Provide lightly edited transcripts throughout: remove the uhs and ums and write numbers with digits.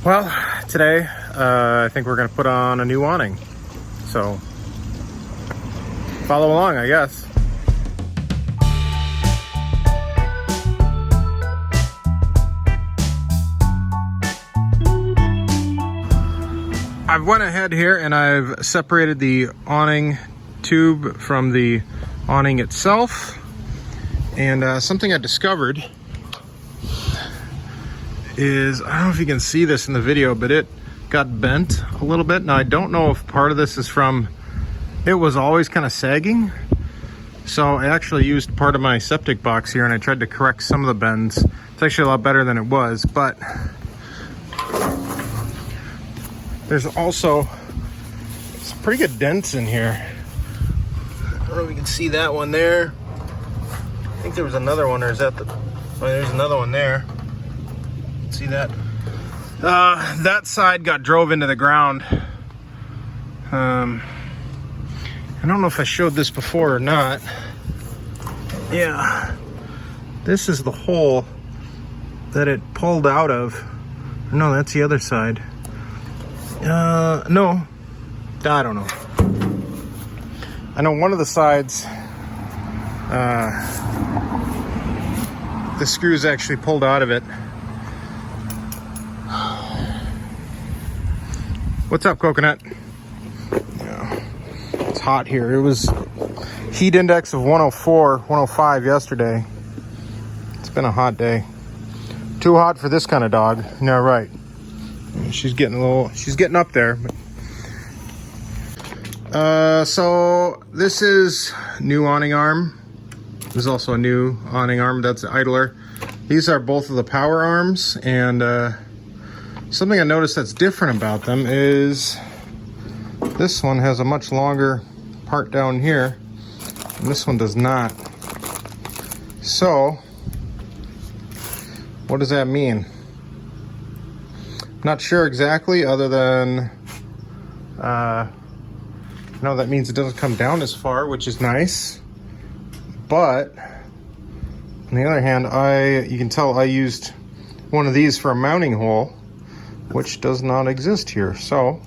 Well, today I think we're going to put on a new awning, so follow along, I guess. I've went ahead here and I've separated the awning tube from the awning itself, and something I discovered is, I don't know if you can see this in the video, but it got bent a little bit. Now I don't know if part of this is from, it was always kind of sagging. So I actually used part of my septic box here and I tried to correct some of the bends. It's actually a lot better than it was, but there's also some pretty good dents in here. I don't know if you can see that one there. I think there was another one, or is that the, oh, there's another one there. See that? That side got drove into the ground. I don't know if I showed this before or not. Yeah, this is the hole that it pulled out of. No, that's the other side. No, I don't know. I know one of the sides, the screws actually pulled out of it. What's up, Coconut? Yeah, it's hot here. It was heat index of 104, 105 yesterday. It's been a hot day. Too hot for this kind of dog. Yeah, right. She's getting up there. So this is new awning arm. There's also a new awning arm. That's the idler. These are both of the power arms, and something I noticed that's different about them is this one has a much longer part down here, and this one does not. So, what does that mean? Not sure exactly, other than, no, that means it doesn't come down as far, which is nice. But, on the other hand, you can tell I used one of these for a mounting hole, which does not exist here. So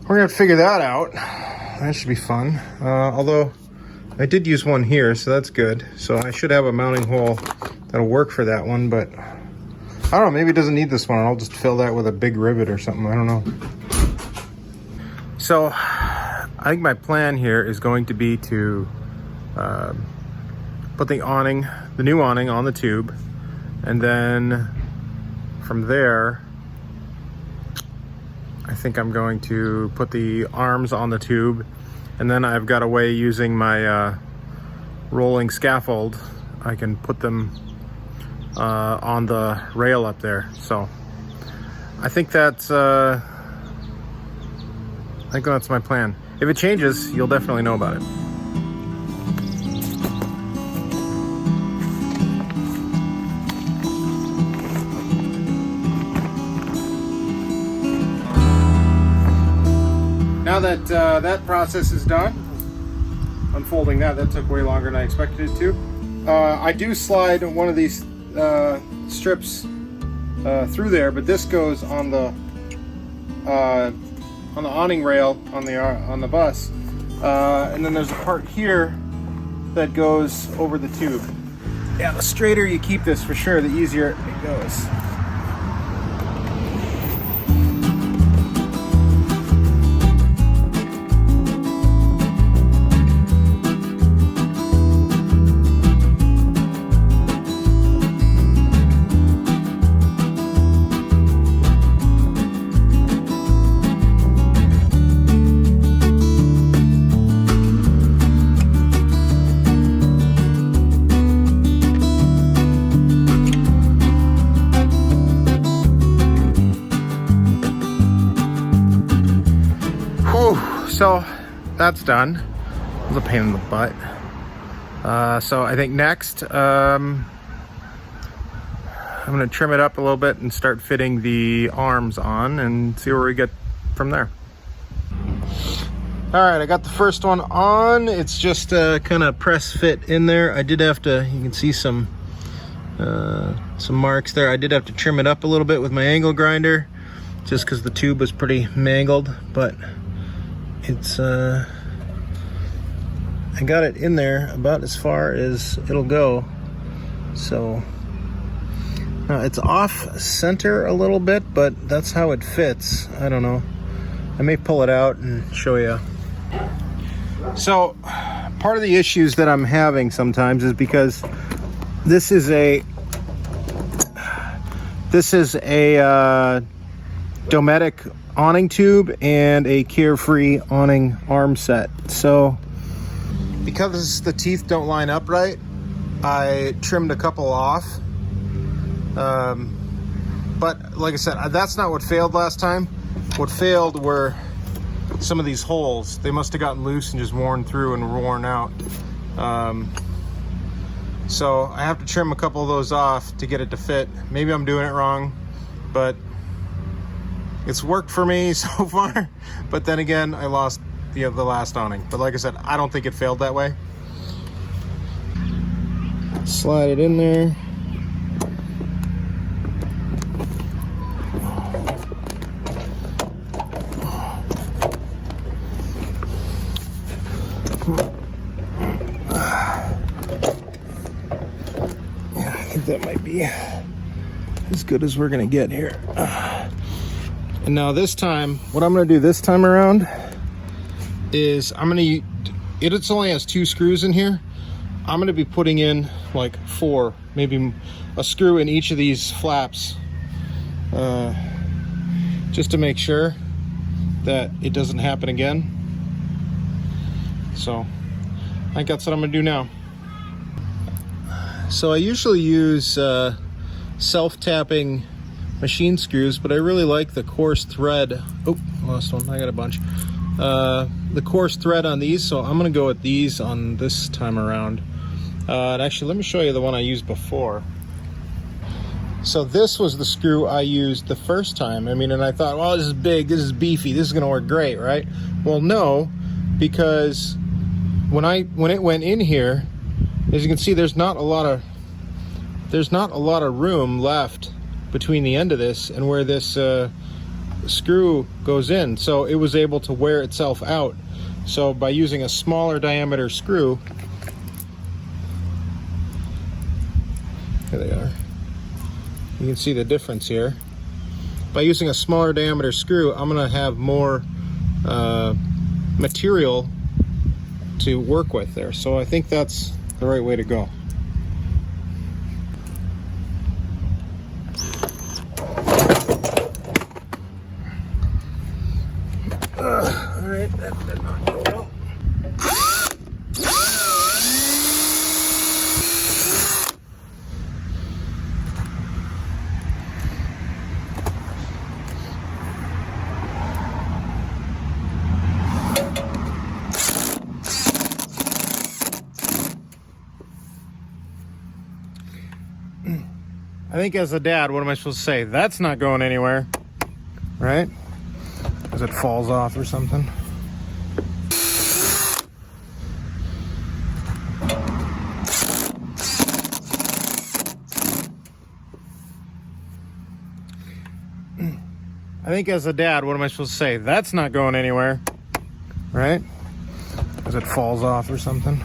we're gonna figure that out. That should be fun. Although I did use one here, so that's good. So I should have a mounting hole that'll work for that one, but I don't know, maybe it doesn't need this one. I'll just fill that with a big rivet or something, I don't know. So I think my plan here is going to be to put the awning, the new awning, on the tube, and then from there, I think I'm going to put the arms on the tube, and then I've got a way, using my rolling scaffold, I can put them on the rail up there. So I think that's my plan. If it changes, you'll definitely know about it. Now that that process is done, unfolding that took way longer than I expected it to. I do slide one of these strips through there, but this goes on the awning rail on the bus, and then there's a part here that goes over the tube. Yeah, the straighter you keep this, for sure, the easier it goes. So that's done. It was a pain in the butt. So I think next, I'm gonna trim it up a little bit and start fitting the arms on and see where we get from there. All right, I got the first one on. It's just kind of press fit in there. I did have to, you can see some Some marks there. I did have to trim it up a little bit with my angle grinder, just because the tube was pretty mangled, but it's I got it in there about as far as it'll go. So it's off center a little bit, but that's how it fits. I don't know. I may pull it out and show you. So part of the issues that I'm having sometimes is because this is a Dometic awning tube and a Carefree awning arm set. So because the teeth don't line up right, I trimmed a couple off. But like I said, that's not what failed last time. What failed were some of these holes. They must have gotten loose and just worn through and worn out. So I have to trim a couple of those off to get it to fit. Maybe I'm doing it wrong, but it's worked for me so far. But then again, I lost the last awning. But like I said, I don't think it failed that way. Slide it in there. Yeah, I think that might be as good as we're gonna get here. And now this time, what I'm gonna do this time around is it only has 2 screws in here. I'm gonna be putting in like 4, maybe a screw in each of these flaps, just to make sure that it doesn't happen again. So I think that's what I'm gonna do now. So I usually use self-tapping machine screws, but I really like the coarse thread. Oh, lost one. I got a bunch. The coarse thread on these, so I'm gonna go with these on this time around. And actually, let me show you the one I used before. So this was the screw I used the first time. I mean, and I thought, well, this is big, this is beefy, this is gonna work great, right? Well, no, because when it went in here, as you can see, there's not a lot of room left between the end of this and where this screw goes in, so it was able to wear itself out. So by using a smaller diameter screw, here they are, you can see the difference here. By using a smaller diameter screw, I'm gonna have more material to work with there. So I think that's the right way to go. All right, that did not go well. I think as a dad, what am I supposed to say? That's not going anywhere, right? As it falls off or something. I think as a dad, what am I supposed to say? That's not going anywhere, right? As it falls off or something.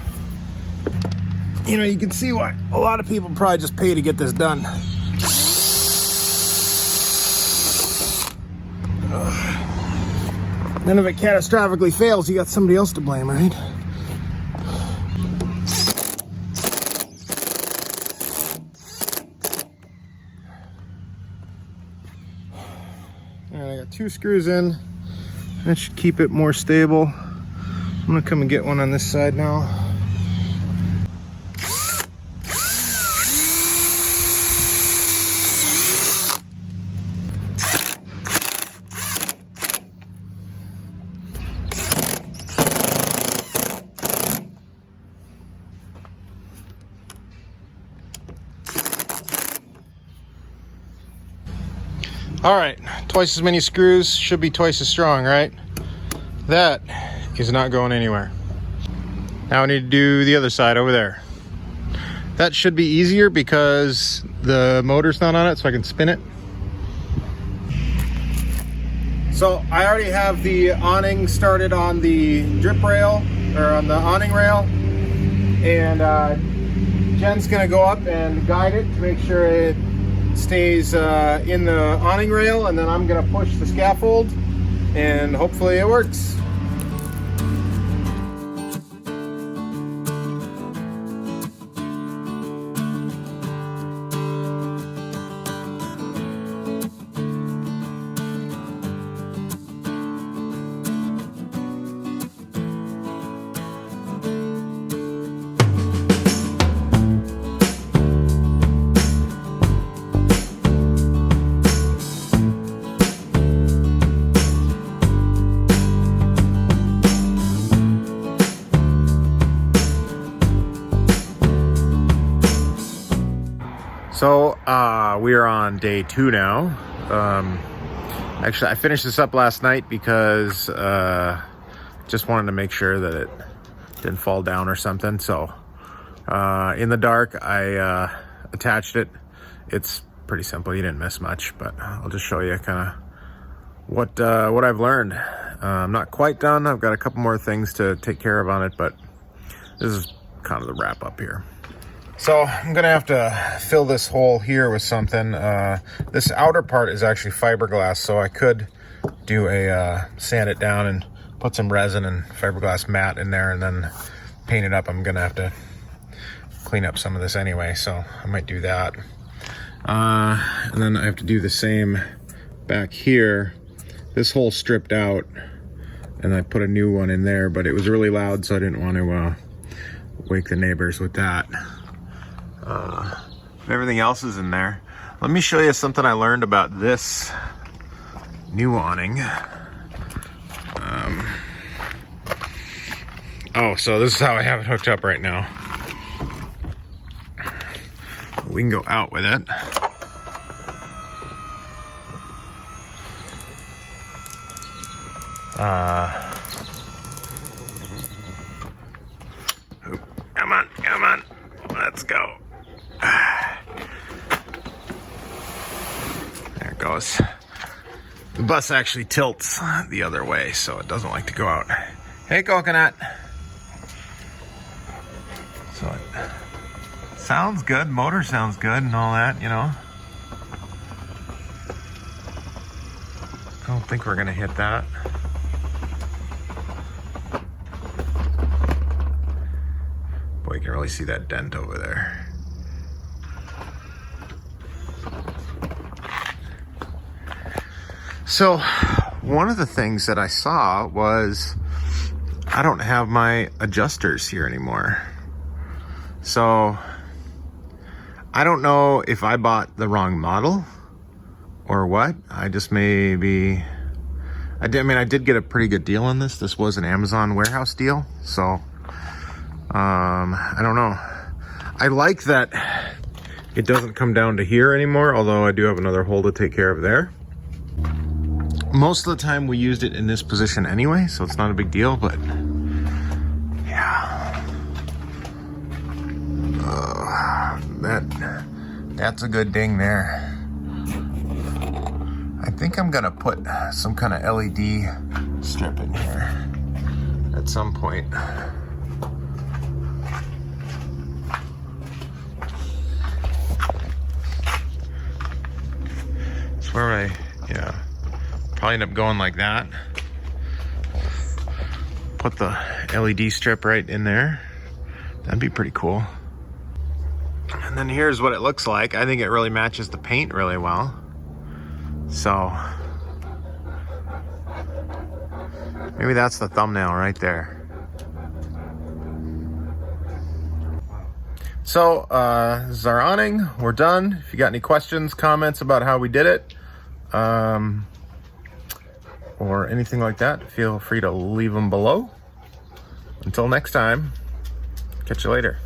You know, you can see why a lot of people probably just pay to get this done. Then if it catastrophically fails, you got somebody else to blame, right? All right, I got 2 screws in. That should keep it more stable. I'm gonna come and get one on this side now. All right, twice as many screws, should be twice as strong, right? That is not going anywhere. Now I need to do the other side over there. That should be easier because the motor's not on it, so I can spin it. So I already have the awning started on the drip rail, or on the awning rail, and Jen's gonna go up and guide it to make sure it stays in the awning rail, and then I'm gonna push the scaffold, and hopefully it works. So we are on day 2 now. Actually, I finished this up last night because just wanted to make sure that it didn't fall down or something. So in the dark, I attached it. It's pretty simple. You didn't miss much, but I'll just show you kind of what I've learned. I'm not quite done. I've got a couple more things to take care of on it, but this is kind of the wrap up here. So I'm gonna have to fill this hole here with something. This outer part is actually fiberglass, so I could do a sand it down and put some resin and fiberglass mat in there and then paint it up. I'm gonna have to clean up some of this anyway, so I might do that. And then I have to do the same back here. This hole stripped out and I put a new one in there, but it was really loud, so I didn't want to wake the neighbors with that. Everything else is in there. Let me show you something I learned about this new awning. So this is how I have it hooked up right now. We can go out with it. Come on, let's go. There it goes. The bus actually tilts the other way, so it doesn't like to go out. Hey, Coconut. So it sounds good, motor sounds good and all that, you know. I don't think we're gonna hit that. Boy, you can really see that dent over there. So one of the things that I saw was I don't have my adjusters here anymore. So I don't know if I bought the wrong model or what. I just maybe, I did get a pretty good deal on this. This was an Amazon warehouse deal. So I don't know. I like that it doesn't come down to here anymore, although I do have another hole to take care of there. Most of the time we used it in this position anyway, so it's not a big deal, but yeah. That's a good ding there. I think I'm gonna put some kind of LED strip in here at some point. That's where yeah. Probably end up going like that. Put the LED strip right in there. That'd be pretty cool. And then here's what it looks like. I think it really matches the paint really well. So maybe that's the thumbnail right there. So this is our awning. We're done. If you got any questions, comments about how we did it, or anything like that, feel free to leave them below. Until next time, catch you later.